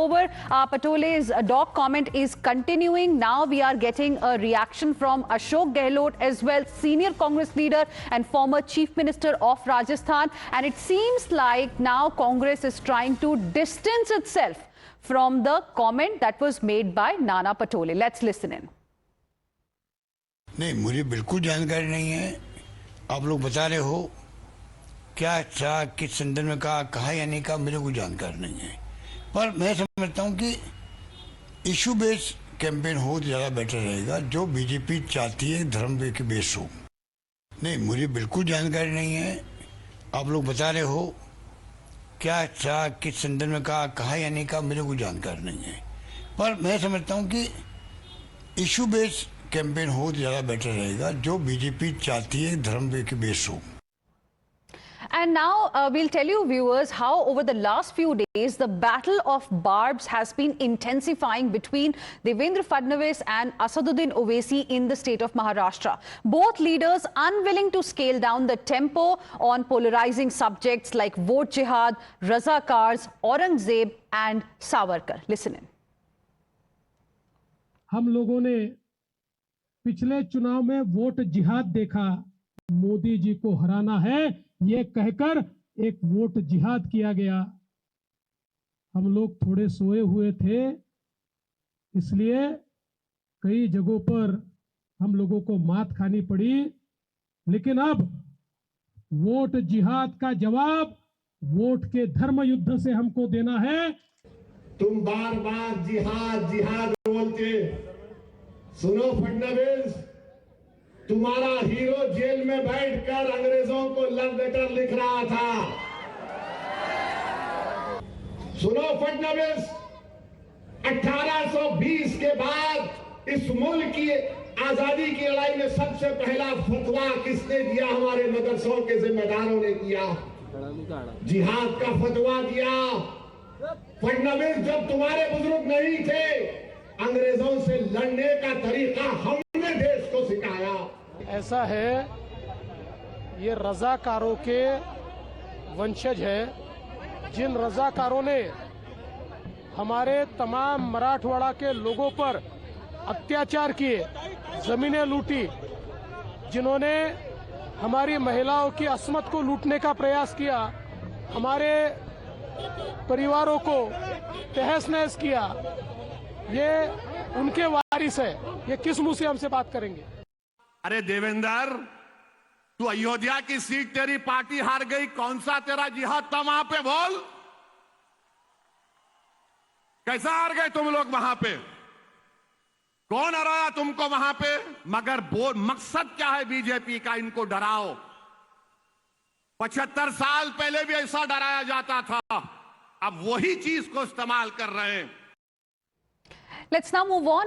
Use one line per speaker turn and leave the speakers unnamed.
over. Patole's dog comment is continuing. Now we are getting a reaction from Ashok Gehlot as well, senior Congress leader and former Chief Minister of Rajasthan. And it seems like now Congress is trying to distance itself from the comment that was made by Nana Patole. Let's listen in.
नहीं, मुझे बिल्कुल जानकारी नहीं है. आप लोग बता रहे हो क्या था, किस संदर्भ में कहा या नहीं कहा, मेरे को जानकारी नहीं है. पर मैं समझता हूँ कि इशू बेस्ड कैंपेन हो तो ज़्यादा बेटर रहेगा. जो बीजेपी चाहती है धर्म के बेस हो. नहीं, मुझे बिल्कुल जानकारी नहीं है. आप लोग बता रहे हो क्या था, किस संदर्भ में कहा या नहीं कहा, मेरे को जानकारी नहीं है. पर मैं समझता हूँ कि इशू बेस्ड कैंपेन हो तो ज़्यादा बेटर रहेगा. जो बीजेपी चाहती है धर्म के बेस हो.
And now we'll tell you, viewers, how over the last few days the battle of barbs has been intensifying between Devendra Fadnavis and Asaduddin Owaisi in the state of Maharashtra. Both leaders unwilling to scale down the tempo on polarizing subjects like vote jihad, Razakars, Aurangzeb and Savarkar. Listen in.
हम लोगों ने पिछले चुनाव में vote जिहाद देखा. मोदी जी को हराना है ये कहकर एक वोट जिहाद किया गया. हम लोग थोड़े सोए हुए थे, इसलिए कई जगहों पर हम लोगों को मात खानी पड़ी. लेकिन अब वोट जिहाद का जवाब वोट के धर्म युद्ध से हमको देना है.
तुम बार बार जिहाद जिहाद बोलते. सुनो फडणवीस, तुम्हारा हीरो जेल में बैठकर अंग्रेजों को लव लेटर लिख रहा था. सुनो फडणवीस, 1820 के बाद इस मुल्क की आजादी की लड़ाई में सबसे पहला फतवा किसने दिया? हमारे मदरसों के जिम्मेदारों ने दिया. जिहाद का फतवा दिया. फडणवीस, जब तुम्हारे बुजुर्ग नहीं थे, अंग्रेजों से लड़ने का तरीका हमने देश को सिखाया.
ऐसा है, ये रजाकारों के वंशज है. जिन रजाकारों ने हमारे तमाम मराठवाड़ा के लोगों पर अत्याचार किए, जमीनें लूटी, जिन्होंने हमारी महिलाओं की अस्मत को लूटने का प्रयास किया, हमारे परिवारों को तहस नहस किया, ये उनके वारिस है. ये किस मुंह से हमसे बात करेंगे?
अरे देवेंद्र, तू अयोध्या की सीट तेरी पार्टी हार गई, कौन सा तेरा जिहाद था वहां पे? बोल, कैसा हार गए तुम लोग वहां पे? कौन हराया तुमको वहां पे? मगर मकसद क्या है बीजेपी का? इनको डराओ. 75 साल पहले भी ऐसा डराया जाता था, अब वही चीज को इस्तेमाल कर रहे हैं.
Let's now move on.